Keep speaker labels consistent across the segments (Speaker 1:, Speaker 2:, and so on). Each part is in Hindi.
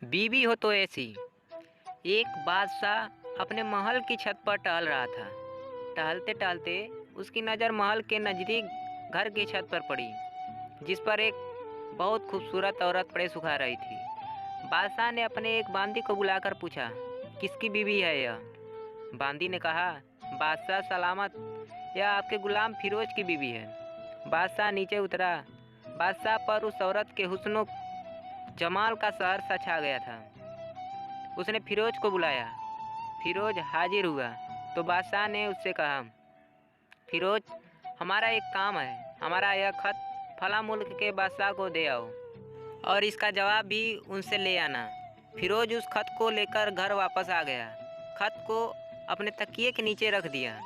Speaker 1: बीवी हो तो ऐसी। एक बादशाह अपने महल की छत पर टहल रहा था। टहलते टहलते उसकी नज़र महल के नज़दीक घर की छत पर पड़ी, जिस पर एक बहुत खूबसूरत औरत कपड़े सुखा रही थी। बादशाह ने अपने एक बांदी को बुलाकर पूछा, किसकी बीवी है यह? बांदी ने कहा, बादशाह सलामत, यह आपके गुलाम फिरोज की बीवी है। बादशाह नीचे उतरा। बादशाह पर उस औरत के हुस्न जमाल का शहर सा छा गया था। उसने फिरोज को बुलाया। फिरोज हाजिर हुआ तो बादशाह ने उससे कहा, फिरोज, हमारा एक काम है। हमारा यह खत फला मुल्क के बादशाह को दे आओ और इसका जवाब भी उनसे ले आना। फिरोज उस खत को लेकर घर वापस आ गया। खत को अपने तकिए के नीचे रख दिया।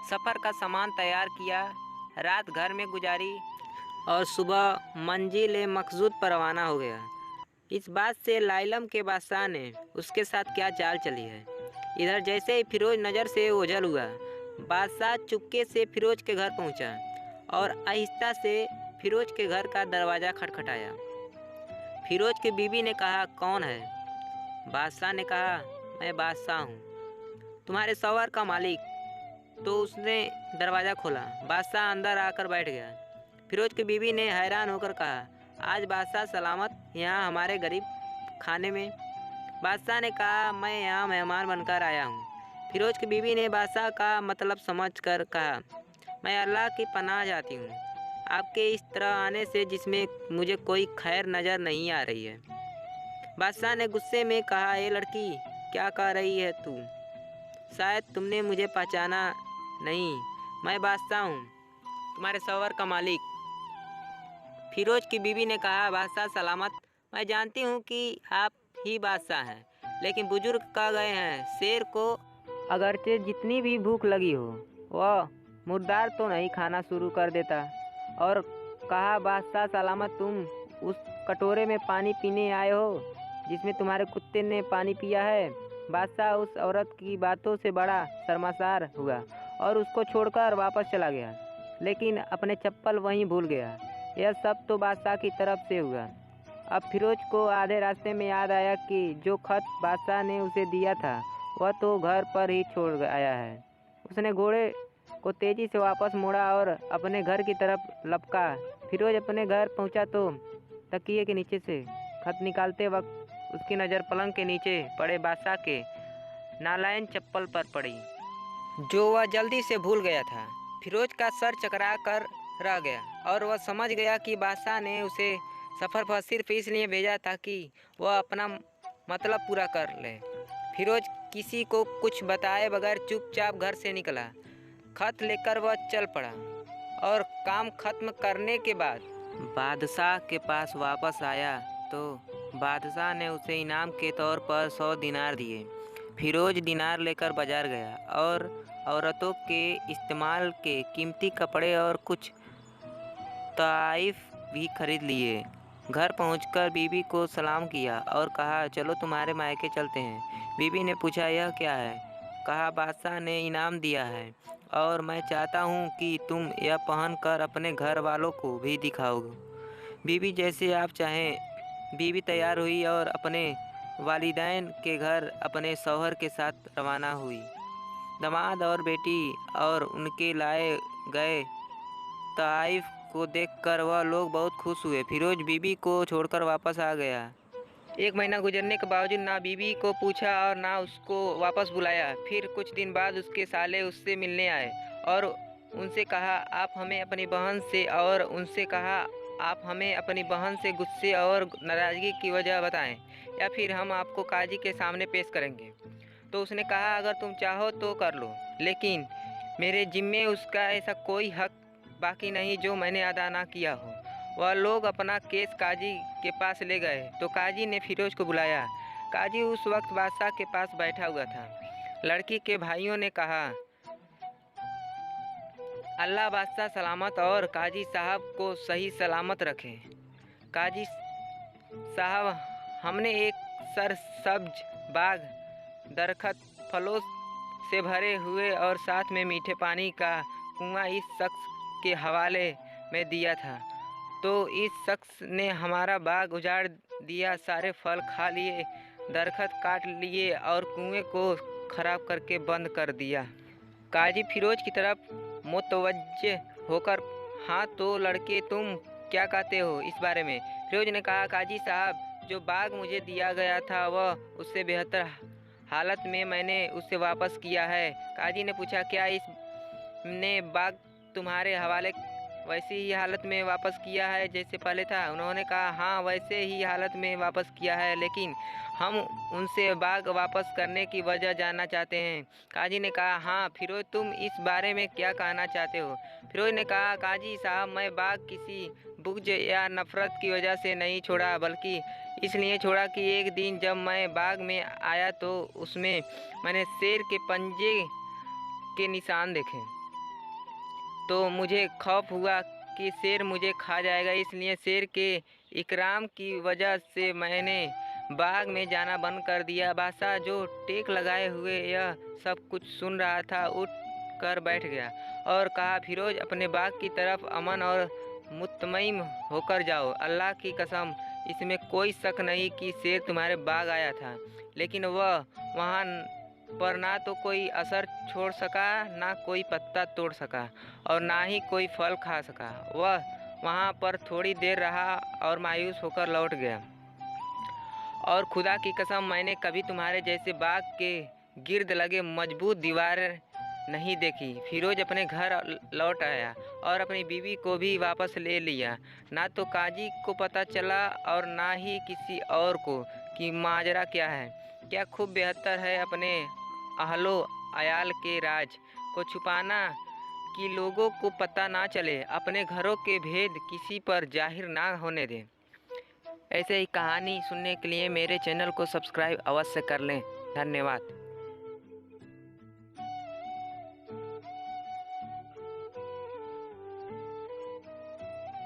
Speaker 1: सफ़र का सामान तैयार किया, रात घर में गुजारी और सुबह मंजिल मकसूद पर रवाना हो गया। इस बात से लाइलम के बादशाह ने उसके साथ क्या चाल चली है। इधर जैसे ही फिरोज नज़र से ओझल हुआ, बादशाह चुपके से फिरोज के घर पहुंचा और आहिस्ता से फिरोज के घर का दरवाज़ा खटखटाया। फिरोज की बीवी ने कहा, कौन है? बादशाह ने कहा, मैं बादशाह हूँ, तुम्हारे शौहर का मालिक। तो उसने दरवाज़ा खोला। बादशाह अंदर आकर बैठ गया। फिरोज की बीवी ने हैरान होकर कहा, आज बादशाह सलामत यहाँ हमारे गरीब खाने में? बादशाह ने कहा, मैं यहाँ मेहमान बनकर आया हूँ। फिरोज की बीवी ने बादशाह का मतलब समझकर कहा, मैं अल्लाह की पनाह चाहती हूँ आपके इस तरह आने से, जिसमें मुझे कोई खैर नज़र नहीं आ रही है। बादशाह ने गुस्से में कहा, ये लड़की क्या कह रही है तू? शायद तुमने मुझे पहचाना नहीं। मैं बादशाह हूँ, तुम्हारे शौहर का मालिक। फिरोज की बीवी ने कहा, बादशाह सलामत, मैं जानती हूँ कि आप ही बादशाह हैं, लेकिन बुजुर्ग कह गए हैं, शेर को अगरचे जितनी भी भूख लगी हो वह मुर्दार तो नहीं खाना शुरू कर देता। और कहा, बादशाह सलामत, तुम उस कटोरे में पानी पीने आए हो जिसमें तुम्हारे कुत्ते ने पानी पिया है। बादशाह उस औरत की बातों से बड़ा शर्मासार हुआ और उसको छोड़कर वापस चला गया, लेकिन अपने चप्पल वहीं भूल गया। यह सब तो बादशाह की तरफ से हुआ। अब फिरोज को आधे रास्ते में याद आया कि जो खत बादशाह ने उसे दिया था वह तो घर पर ही छोड़ आया है। उसने घोड़े को तेजी से वापस मोड़ा और अपने घर की तरफ लपका। फिरोज अपने घर पहुंचा तो तकिए के नीचे से खत निकालते वक्त उसकी नज़र पलंग के नीचे पड़े बादशाह के नालायन चप्पल पर पड़ी, जो वह जल्दी से भूल गया था। फिरोज का सर चकरा कर रह गया और वह समझ गया कि बादशाह ने उसे सफ़र पर सिर्फ इसलिए भेजा था कि वह अपना मतलब पूरा कर ले। फिरोज किसी को कुछ बताए बगैर चुपचाप घर से निकला। खत लेकर वह चल पड़ा और काम खत्म करने के बाद बादशाह के पास वापस आया तो बादशाह ने उसे इनाम के तौर पर 100 दिनार दिए। फिरोज दिनार लेकर बाजार गया और औरतों के इस्तेमाल के कीमती कपड़े और कुछ तोहफ़े भी खरीद लिए। घर पहुंचकर बीवी को सलाम किया और कहा, चलो तुम्हारे मायके चलते हैं। बीवी ने पूछा, यह क्या है? कहा, बादशाह ने इनाम दिया है और मैं चाहता हूं कि तुम यह पहनकर अपने घर वालों को भी दिखाओ। बीवी, जैसे आप चाहें। बीवी तैयार हुई और अपने वालिदैन के घर अपने शौहर के साथ रवाना हुई। दामाद और बेटी और उनके लाए गए तोहफ़े को देखकर वह लोग बहुत खुश हुए। फिरोज बीवी को छोड़कर वापस आ गया। 1 महीना गुजरने के बावजूद ना बीवी को पूछा और ना उसको वापस बुलाया। फिर कुछ दिन बाद उसके साले उससे मिलने आए और उनसे कहा, आप हमें अपनी बहन से गुस्से और नाराज़गी की वजह बताएं, या फिर हम आपको काजी के सामने पेश करेंगे। तो उसने कहा, अगर तुम चाहो तो कर लो, लेकिन मेरे जिम्मे उसका ऐसा कोई हक बाकी नहीं जो मैंने अदा ना किया हो। वह लोग अपना केस काजी के पास ले गए तो काजी ने फिरोज को बुलाया। काजी उस वक्त बादशाह के पास बैठा हुआ था। लड़की के भाइयों ने कहा, अल्लाह बादशाह सलामत और काजी साहब को सही सलामत रखे। काजी साहब, हमने एक सरसब्ज बाग, दरख्त, फलों से भरे हुए और साथ में मीठे पानी का कुआं इस शख्स के हवाले में दिया था, तो इस शख्स ने हमारा बाग उजाड़ दिया, सारे फल खा लिए, दरख्त काट लिए और कुएं को खराब करके बंद कर दिया। काजी फिरोज की तरफ मुतवज्जे होकर, हाँ तो लड़के तुम क्या कहते हो इस बारे में? फिरोज ने कहा, काजी साहब, जो बाग मुझे दिया गया था वह उससे बेहतर हालत में मैंने उसे वापस किया है। काजी ने पूछा, क्या इसने बाग तुम्हारे हवाले वैसी ही हालत में वापस किया है जैसे पहले था? उन्होंने कहा, हाँ वैसे ही हालत में वापस किया है, लेकिन हम उनसे बाग वापस करने की वजह जानना चाहते हैं। काजी ने कहा, हाँ फिरोज, तुम इस बारे में क्या कहना चाहते हो? फिरोज ने कहा, काजी साहब, मैं बाग किसी बुग़्ज़ या नफ़रत की वजह से नहीं छोड़ा, बल्कि इसलिए छोड़ा कि एक दिन जब मैं बाग में आया तो उसमें मैंने शेर के पंजे के निशान देखे। तो मुझे खौफ हुआ कि शेर मुझे खा जाएगा, इसलिए शेर के इकराम की वजह से मैंने बाग में जाना बंद कर दिया। बादशाह, जो टेक लगाए हुए यह सब कुछ सुन रहा था, उठ कर बैठ गया और कहा, फिरोज, अपने बाग की तरफ अमन और मुतमईन होकर जाओ। अल्लाह की कसम, इसमें कोई शक नहीं कि शेर तुम्हारे बाग आया था, लेकिन वह वहाँ पर ना तो कोई असर छोड़ सका, ना कोई पत्ता तोड़ सका और ना ही कोई फल खा सका। वह वहाँ पर थोड़ी देर रहा और मायूस होकर लौट गया। और खुदा की कसम, मैंने कभी तुम्हारे जैसे बाग के गिर्द लगे मजबूत दीवार नहीं देखी। फिरोज अपने घर लौट आया और अपनी बीवी को भी वापस ले लिया। ना तो काजी को पता चला और ना ही किसी और को कि माजरा क्या है। क्या खूब बेहतर है अपने अहलो अयाल के राज को छुपाना कि लोगों को पता ना चले, अपने घरों के भेद किसी पर जाहिर ना होने दें। ऐसे ही कहानी सुनने के लिए मेरे चैनल को सब्सक्राइब अवश्य कर लें। धन्यवाद।